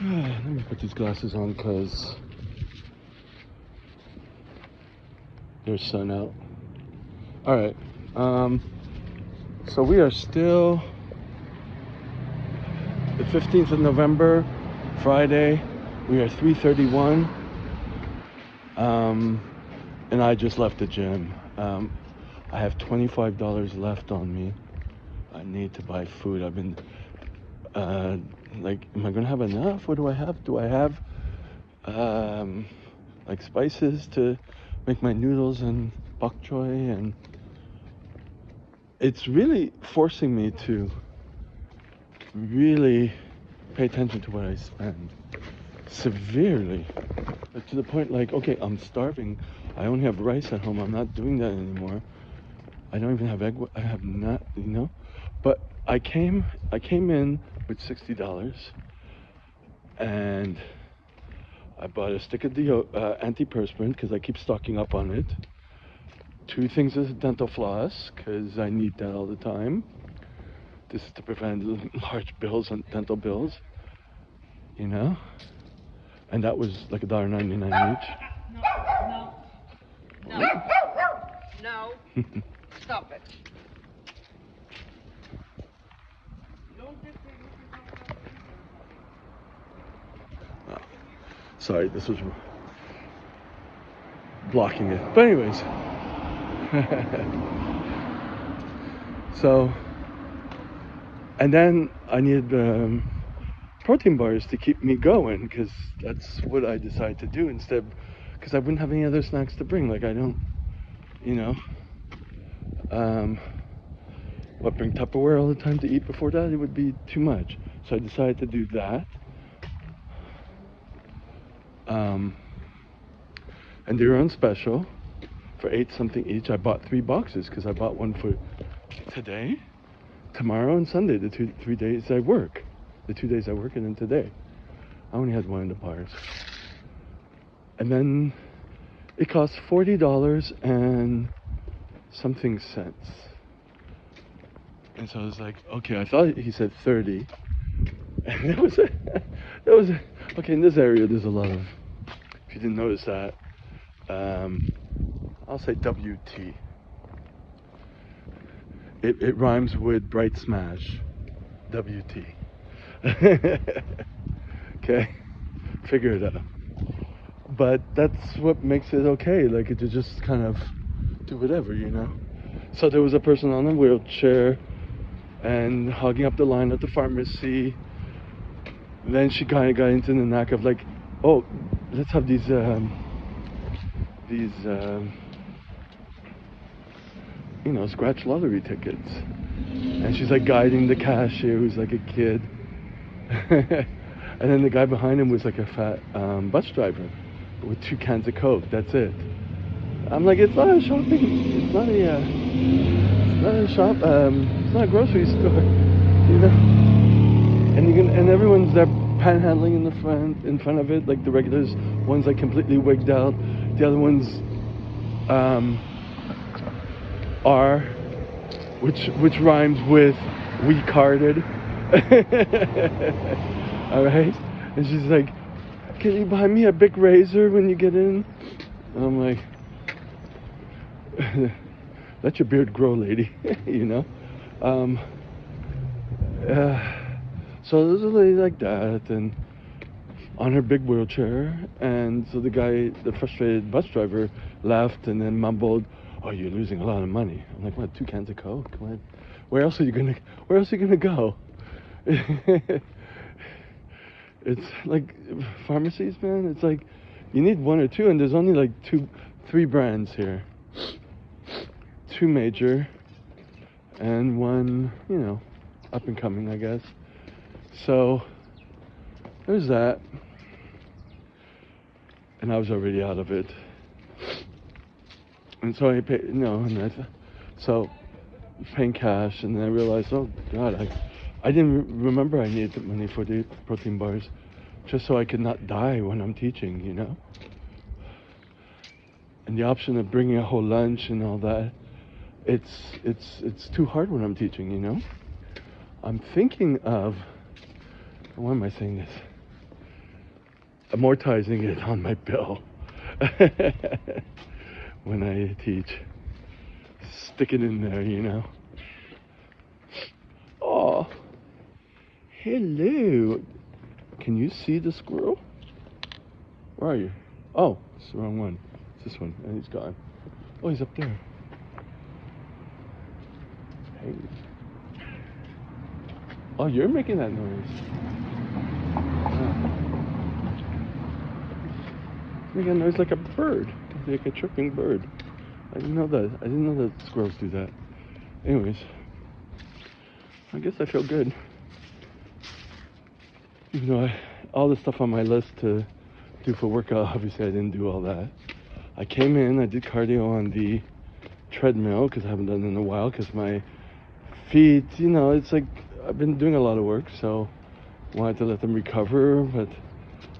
Let me put these glasses on because there's sun out. All right. So we are still the 15th of November, Friday. We are 3:31. And I just left the gym. I have $25 left on me. I need to buy food. I've been like, am I gonna have enough? What do I have? Do I have like spices to make my noodles and bok choy? And it's really forcing me to really pay attention to what I spend severely, to the point like, okay, I'm starving. I only have rice at home. I'm not doing that anymore. I don't even have egg. I have not, But I came in with $60, and I bought a stick of antiperspirant because I keep stocking up on it. 2 things of dental floss because I need that all the time. This is to prevent large bills and dental bills, And that was like $1.99 each. No. Stop it. Oh, sorry, this was blocking it. But anyways, so, and then I needed protein bars to keep me going because that's what I decided to do instead, because I wouldn't have any other snacks to bring. Like I don't, you know, bring Tupperware all the time to eat before that? It would be too much. So I decided to do that. And they were on special for 8 something each. I bought 3 boxes because I bought one for today, tomorrow, and Sunday, the 3 days I work. The 2 days I work, and then today. I only had one in the bars. And then it cost $40 and something cents. And so I was like, okay, I thought he said 30. And okay, in this area there's a lot of, if you didn't notice that, I'll say WT. It rhymes with Bright Smash. WT. Okay? Figure it out. But that's what makes it okay, like to just kind of do whatever, So there was a person on a wheelchair and hogging up the line at the pharmacy. Then she kind of got into the knack of like, oh, let's have these scratch lottery tickets. And she's like guiding the cashier who's like a kid. And then the guy behind him was like a fat bus driver with 2 cans of Coke. That's it. I'm like, it's not a shopping. It's not a shop. It's not a grocery store, And everyone's there panhandling in front of it, like the regulars. One's like completely wigged out. The other ones are, which rhymes with we-carded. All right, and she's like, "Can you buy me a big razor when you get in?" And I'm like, "Let your beard grow, lady," So there's a lady like that, and on her big wheelchair, and so the frustrated bus driver, laughed and then mumbled, "Oh, you're losing a lot of money." I'm like, "What? 2 cans of Coke? What? Where else are you gonna go?" It's like pharmacies, man. It's like you need 1 or 2, and there's only like 3 brands here. 2 major, and 1, up and coming, I guess. So there's that, and I was already out of it, and so I paid, so paying cash, and then I realized, oh God, I didn't remember I needed the money for the protein bars, just so I could not die when I'm teaching, And the option of bringing a whole lunch and all that, it's too hard when I'm teaching, I'm thinking of, why am I saying this? amortizing it on my bill when I teach. Stick it in there, you know. Oh, hello. Can you see the squirrel? Where are you? Oh, it's the wrong one. It's this one, and he's gone. Oh, he's up there. Hey. Oh, you're making that noise. Yeah. Making a noise like a bird, like a chirping bird. I didn't know that. I didn't know that squirrels do that. Anyways, I guess I feel good. Even though all the stuff on my list to do for workout, obviously I didn't do all that. I came in, I did cardio on the treadmill because I haven't done it in a while because my feet, you know, it's like I've been doing a lot of work, so wanted to let them recover, but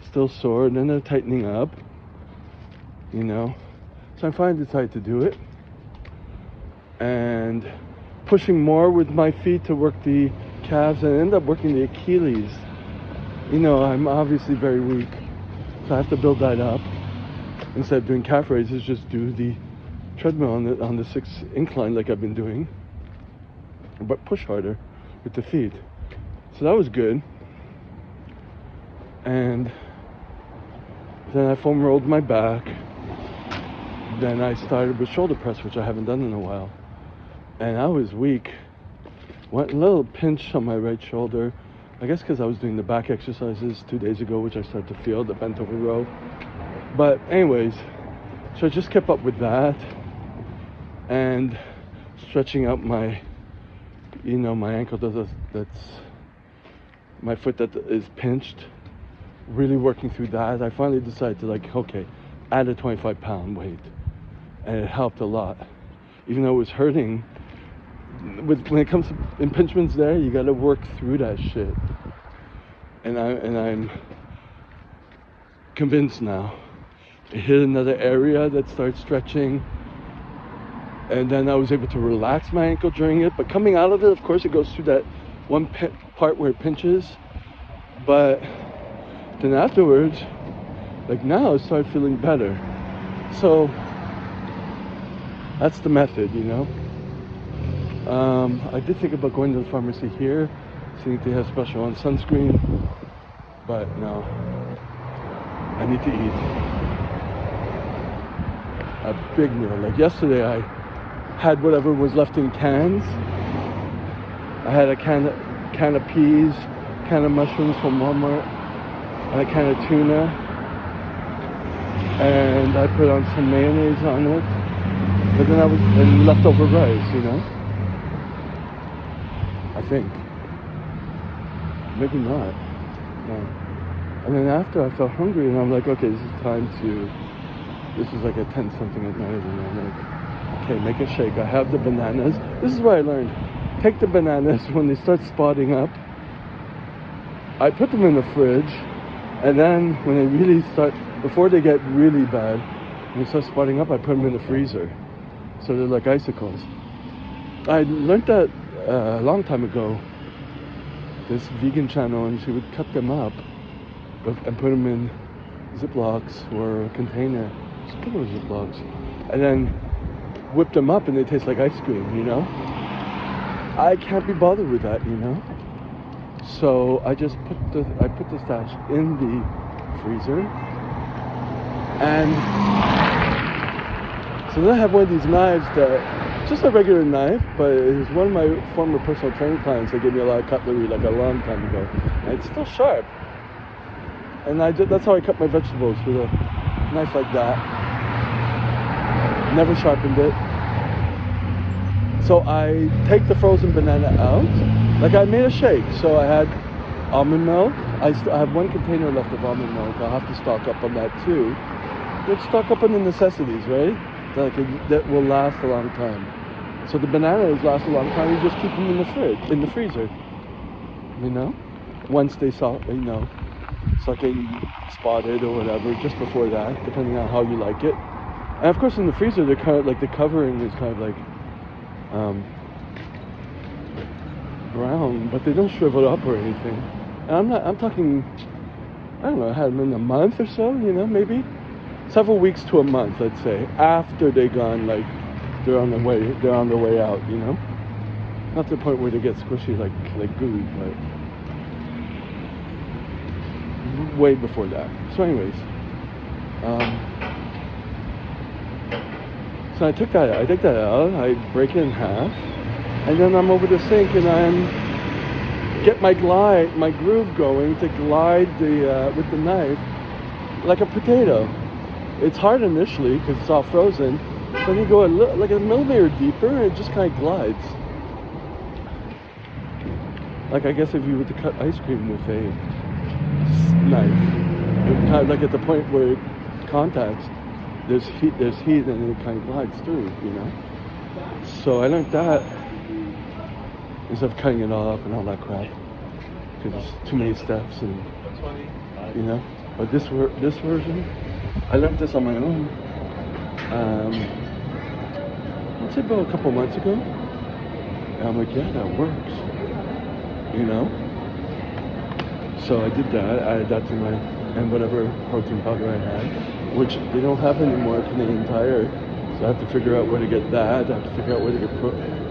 still sore, and then they're tightening up, you know. So I finally decided to do it and pushing more with my feet to work the calves and end up working the Achilles. You know, I'm obviously very weak, so I have to build that up. Instead of doing calf raises, just do the treadmill on the 6 incline like I've been doing, but push harder with the feet. So that was good. And then I foam rolled my back. Then I started with shoulder press, which I haven't done in a while. And I was weak. Went a little pinch on my right shoulder. I guess because I was doing the back exercises 2 days ago, which I started to feel, the bent over row. But anyways, so I just kept up with that. And stretching out my, you know, my ankle that's my foot that is pinched. Really working through that. I finally decided to, like, okay, add a 25-pound weight. And it helped a lot. Even though it was hurting, when it comes to impingements there, you gotta work through that shit. And I'm convinced now. It hit another area that started stretching. And then I was able to relax my ankle during it. But coming out of it, of course, it goes through that one part where it pinches. But then afterwards, like now, I started feeling better. So that's the method, you know. I did think about going to the pharmacy here, seeing if they have special on sunscreen, but no. I need to eat a big meal. Like yesterday, I had whatever was left in cans. I had a can of peas, can of mushrooms from Walmart, and a can of tuna, and I put on some mayonnaise on it. But then and leftover rice, you know. I think. Maybe not. No. And then after I felt hungry and I'm like, okay, this is like at 10 something at night, and I'm like, okay, make a shake. I have the bananas. This is what I learned. Take the bananas when they start spotting up. I put them in the fridge, and then when they really start, before they get really bad, when they start spotting up, I put them in the freezer. So they're like icicles. I learned that a long time ago. This vegan channel, and she would cut them up and put them in Ziplocs or a container. Just put them in Ziplocs, and then whip them up, and they taste like ice cream. You know, I can't be bothered with that. You know, so I just put the stash in the freezer, and so then I have one of these knives that. Just a regular knife, but it was one of my former personal training clients that gave me a lot of cutlery like a long time ago. And it's still sharp. And that's how I cut my vegetables, with a knife like that. Never sharpened it. So I take the frozen banana out. Like I made a shake. So I had almond milk. I have one container left of almond milk. I'll have to stock up on that too. Let's stock up on the necessities, right? That will last a long time. So the bananas last a long time. You just keep them in the fridge, in the freezer. You know, once they start getting spotted or whatever, just before that, depending on how you like it. And of course, in the freezer, they're kind of like the covering is kind of like brown, but they don't shrivel up or anything. And I'm don't know, I had them in a month or so, you know, maybe several weeks to a month, let's say, after they gone, like they're on their way out, you know. Not to the point where they get squishy like goo, but way before that. So anyways, so I take that out, I break it in half, and then I'm over the sink and I'm get my groove going to glide the with the knife like a potato. It's hard initially because it's all frozen, but you go like a millimeter deeper and it just kind of glides. Like I guess if you were to cut ice cream with a knife, it kind of like at the point where it contacts, there's heat and it kind of glides through, you know. So I learned that instead of cutting it all up and all that crap, because it's too many steps and you know. But this version, I learned this on my own. I'd say about a couple months ago, and I'm like, yeah, that works, you know. So I did that. I added that to my and whatever protein powder I had, which they don't have anymore at Canadian Tire. So I have to figure out where to get that. I have to figure out where to get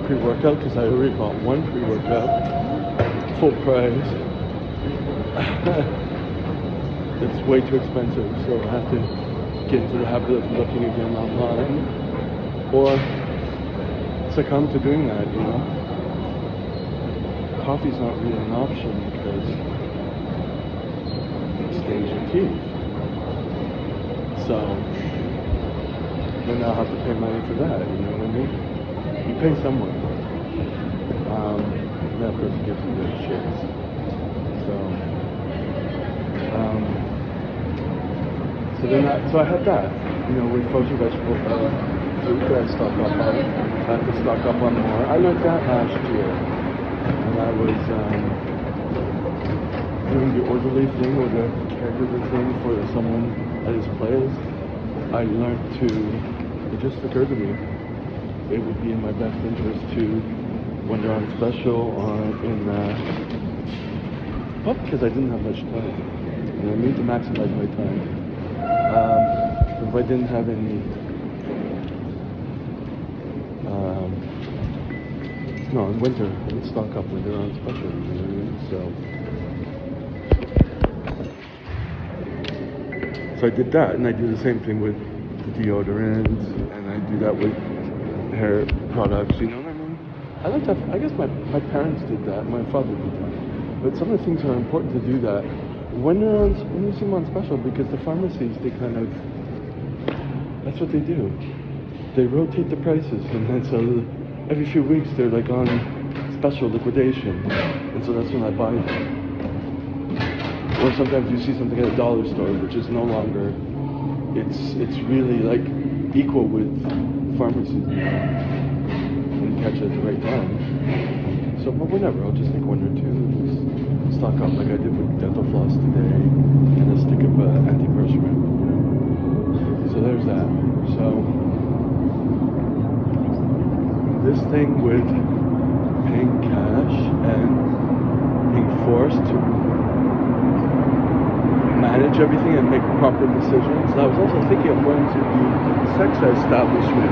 pre-workout because I already bought one pre-workout, full price. It's way too expensive, so I have to get into the habit of looking again online, or succumb to doing that, you know. Coffee's not really an option because it stains your teeth. So then I'll have to pay money for that, you know what I mean? You pay someone. That person gives you their shits. So I had that, you know, with frozen vegetable fruit that I stock up on. I have to stock up on more. I learned that last year. And I was doing the orderly thing or the caregiver thing for someone at his place. I learned it just occurred to me, it would be in my best interest to, when they're on special because I didn't have much time. And I need to maximize my time. If I didn't have any, no, in winter, I would stock up when they're on special, you know what I mean? So I did that, and I do the same thing with the deodorant, and I do that with hair products, you know what I mean? I guess my parents did that, my father did that. But some of the things are important to do that when you see them on special, because the pharmacies, they kind of, that's what they do. They rotate the prices, and then so every few weeks they're like on special liquidation, and so that's when I buy them. Or sometimes you see something at a dollar store, which is no longer, it's really like equal with pharmacies now, and catch it at the right time. So, but whenever, I'll just take one or two, just stock up like I did with dental floss today, and a stick of antiperspirant, you know. So there's that. So this thing with paying cash and being forced to manage everything and make proper decisions. And I was also thinking of going to the sex establishment,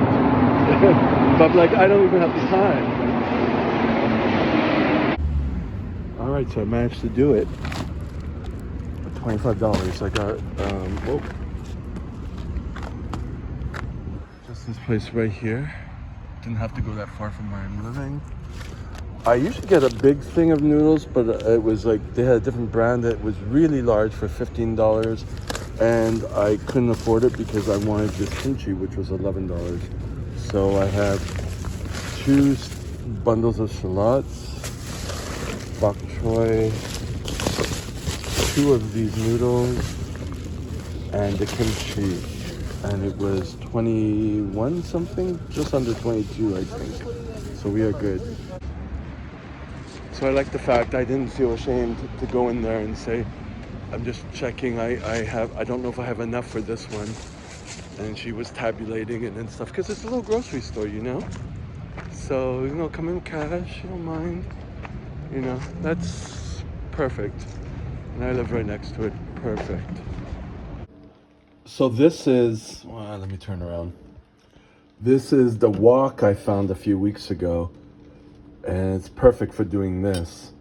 but like I don't even have the time. All right, so I managed to do it. $25. I got just this place right here. Didn't have to go that far from where I'm living. I usually get a big thing of noodles, but it was like they had a different brand that was really large for $15, and I couldn't afford it because I wanted this kimchi, which was $11. So I had 2 bundles of shallots, bok choy, 2 of these noodles, and the kimchi, and it was 21 something, just under 22 I think. So we are good. So I like the fact I didn't feel ashamed to go in there and say, I'm just checking, I don't know if I have enough for this one. And she was tabulating it and stuff, because it's a little grocery store, you know? So, you know, come in cash, you don't mind. You know, that's perfect. And I live right next to it. Perfect. So this is, well, let me turn around. This is the walk I found a few weeks ago, and it's perfect for doing this.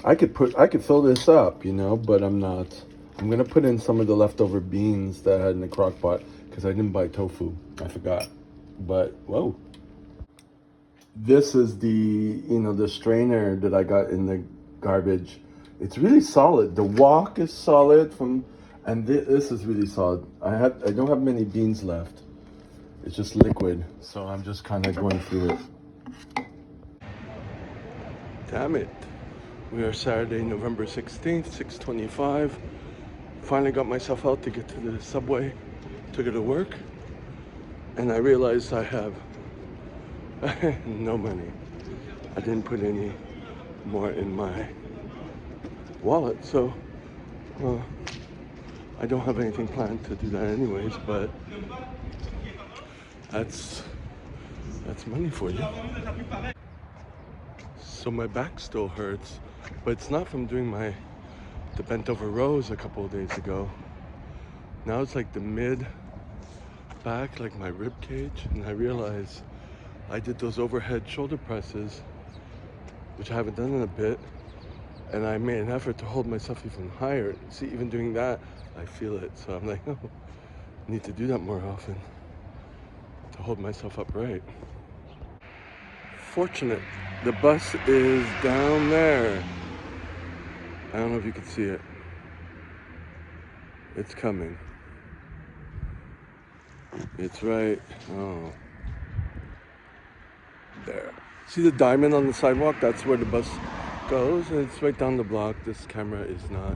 I could fill this up, you know, but I'm not. I'm gonna put in some of the leftover beans that I had in the crock pot because I didn't buy tofu. I forgot. But whoa. This is the strainer that I got in the garbage. It's really solid. The wok is solid and this is really solid. I don't have many beans left. It's just liquid, so I'm just kind of going through it. Damn it. We are Saturday, November 16th, 6:25. Finally got myself out to get to the subway to go to work, and I realized I have no money. I didn't put any more in my wallet, so I don't have anything planned to do that anyways, but that's money for you. So my back still hurts, but it's not from doing the bent over rows a couple of days ago. Now it's like the mid back, like my rib cage, and I realize I did those overhead shoulder presses, which I haven't done in a bit, and I made an effort to hold myself even higher. See, even doing that, I feel it. So I'm like, oh, I need to do that more often to hold myself upright. Fortunate, the bus is down there. I don't know if you can see it. It's coming. It's right, oh, there. See the diamond on the sidewalk? That's where the bus goes, and it's right down the block. This camera is not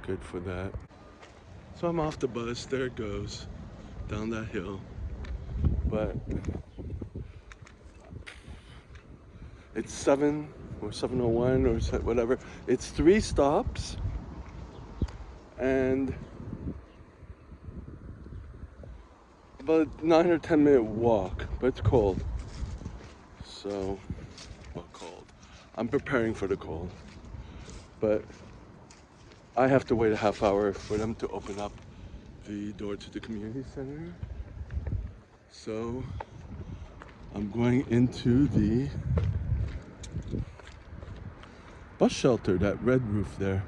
good for that. So I'm off the bus, there it goes, down that hill. But it's 7 or 7:01 or whatever. It's 3 stops and about 9 or 10 minute walk, but it's cold. So, well, cold. I'm preparing for the cold, but I have to wait a half hour for them to open up the door to the community center. So I'm going into the bus shelter, that red roof there.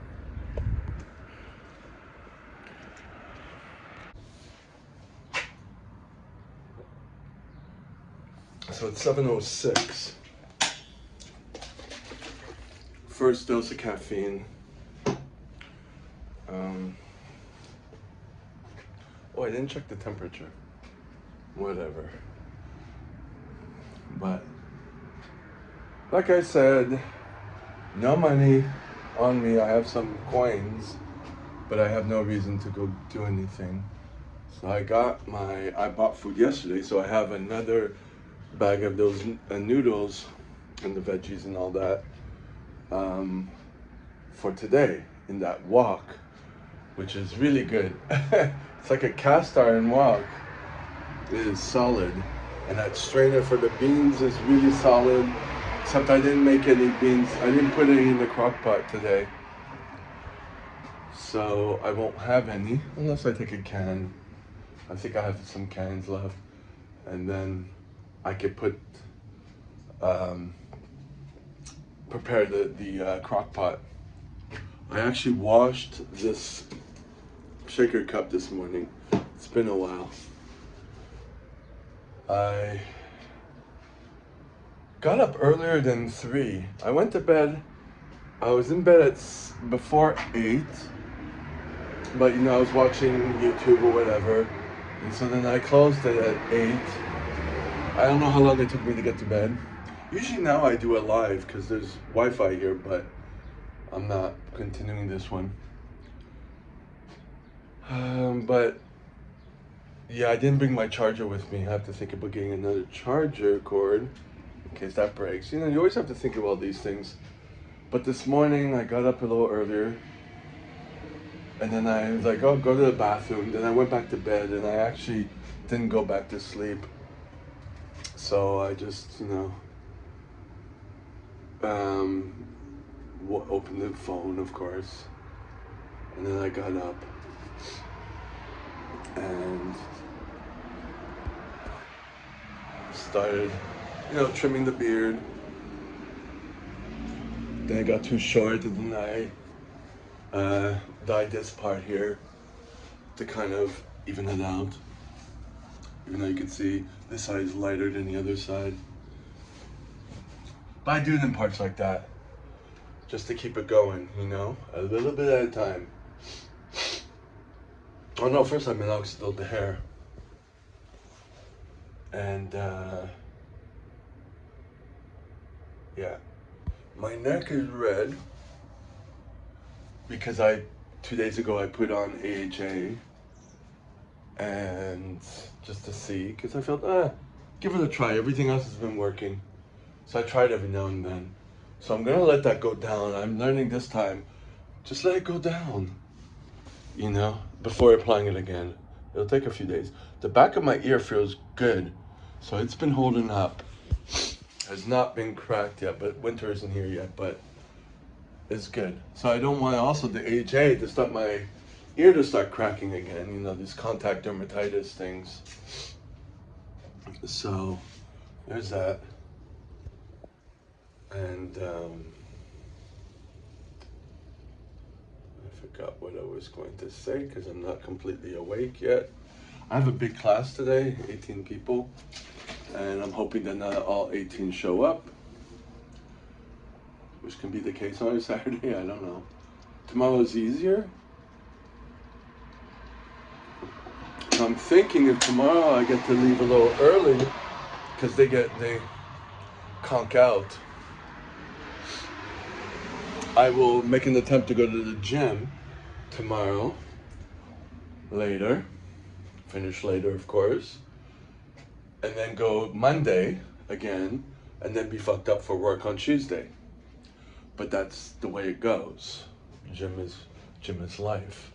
So it's 7:06. First dose of caffeine. Oh, I didn't check the temperature. Whatever. But like I said, no money on me. I have some coins, but I have no reason to go do anything. So I bought food yesterday, so I have another bag of those noodles and the veggies and all that for today in that wok, which is really good. It's like a cast iron wok. It is solid. And that strainer for the beans is really solid. Except I didn't make any beans. I didn't put any in the crock pot today. So I won't have any unless I take a can. I think I have some cans left. And then I could prepare the crock pot. I actually washed this shaker cup this morning. It's been a while. I got up earlier than 3. I went to bed. I was in bed before 8. But I was watching YouTube or whatever. And so then I closed it at 8. I don't know how long it took me to get to bed. Usually now I do a live because there's Wi-Fi here, but I'm not continuing this one. But yeah, I didn't bring my charger with me. I have to think about getting another charger cord in case that breaks. You always have to think of all these things. But this morning I got up a little earlier, and then I was like, oh, go to the bathroom. Then I went back to bed, and I actually didn't go back to sleep. So I just, opened the phone, of course, And then I got up and started, trimming the beard. Then it got too short, and then I dyed this part here to kind of even it out. Even though you can see this side is lighter than the other side. But I do it in parts like that, just to keep it going, a little bit at a time. Oh no, first I minoxidiled the hair. And yeah, my neck is red because 2 days ago I put on AHA, and just to see, because I felt, give it a try. Everything else has been working. So I tried every now and then. So I'm gonna let that go down. I'm learning this time, just let it go down, before applying it again. It'll take a few days. The back of my ear feels good. So it's been holding up. Has not been cracked yet, but winter isn't here yet, but it's good. So I don't want also the AHA to start my ear to start cracking again, these contact dermatitis things. So there's that. And I forgot what I was going to say because I'm not completely awake yet. I have a big class today, 18 people, and I'm hoping that not all 18 show up, which can be the case on a Saturday, I don't know. Tomorrow's easier. I'm thinking if tomorrow I get to leave a little early because they conk out, I will make an attempt to go to the gym tomorrow, later, finish later of course, and then go Monday again, and then be fucked up for work on Tuesday. But that's the way it goes. Gym is life.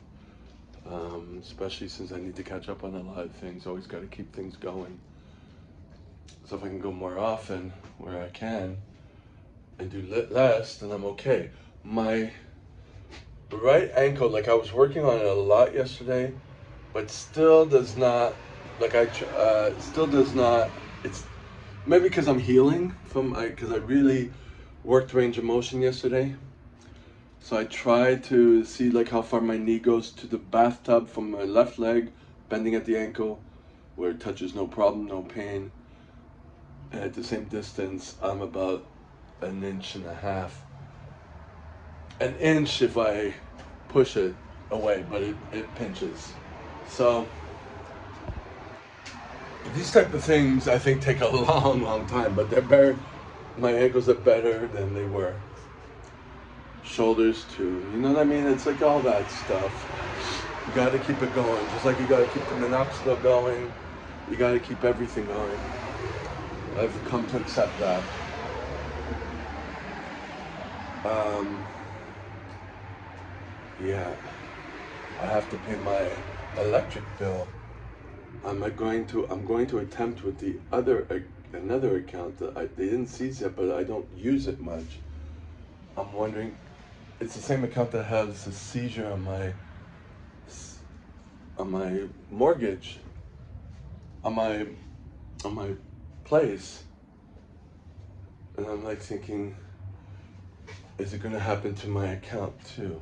Especially since I need to catch up on a lot of things. Always got to keep things going. So if I can go more often where I can and do less, then I'm okay. My right ankle, I was working on it a lot yesterday, but still does not, still does not, it's maybe because I'm healing because I really worked range of motion yesterday. So I try to see how far my knee goes to the bathtub from my left leg, bending at the ankle, where it touches no problem, no pain. And at the same distance, I'm about 1.5 inches. An inch if I push it away, but it pinches. So these type of things I think take a long time, but they're better. My ankles are better than they were. Shoulders too, you know what I mean? It's all that stuff. You gotta keep it going, just like you gotta keep the minoxidil going. You gotta keep everything going. I've come to accept that. Yeah, I have to pay my electric bill. I'm going to attempt with the another account that they didn't seize it, but I don't use it much. I'm wondering, it's the same account that has a seizure on my mortgage, on my place, and I'm thinking, is it going to happen to my account too?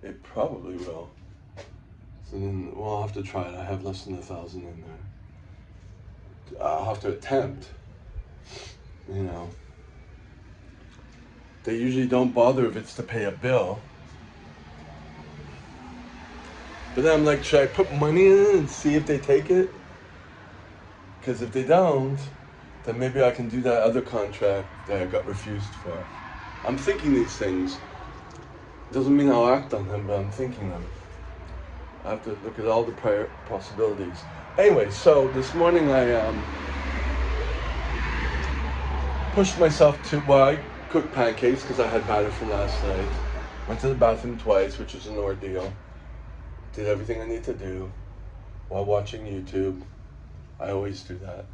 It probably will. So then, I'll have to try it. I have less than 1,000 in there. I'll have to attempt. They usually don't bother if it's to pay a bill. But then I'm should I put money in it and see if they take it? Because if they don't, then maybe I can do that other contract that I got refused for. I'm thinking these things. Doesn't mean I'll act on them, but I'm thinking them. I have to look at all the prior possibilities. Anyway, so this morning I pushed myself to, I cooked pancakes because I had batter from last night. Went to the bathroom twice, which was an ordeal. Did everything I need to do while watching YouTube. I always do that.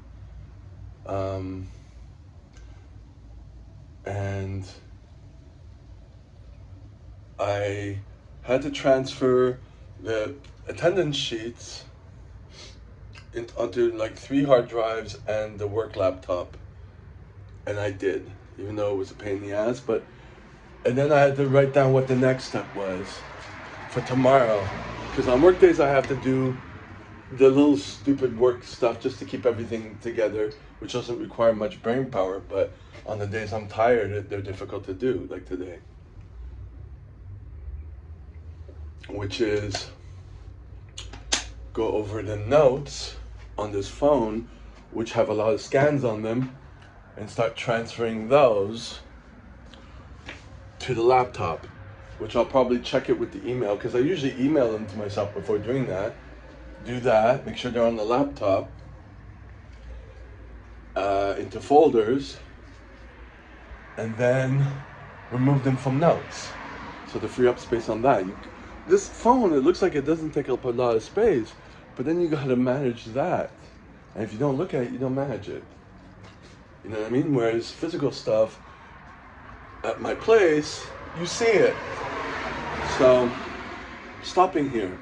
And I had to transfer the attendance sheets onto like 3 hard drives and the work laptop, and I did, even though it was a pain in the ass. And then I had to write down what the next step was for tomorrow, because on work days I have to do the little stupid work stuff just to keep everything together, which doesn't require much brain power, but on the days I'm tired, they're difficult to do, like today. Which is go over the notes on this phone, which have a lot of scans on them, and start transferring those to the laptop, which I'll probably check it with the email, because I usually email them to myself before doing that. Do that, make sure they're on the laptop, into folders, and then remove them from notes, so to free up space on that. This phone, it looks like it doesn't take up a lot of space, but then you gotta manage that. And if you don't look at it, you don't manage it. You know what I mean? Whereas physical stuff, at my place, you see it. So, stopping here.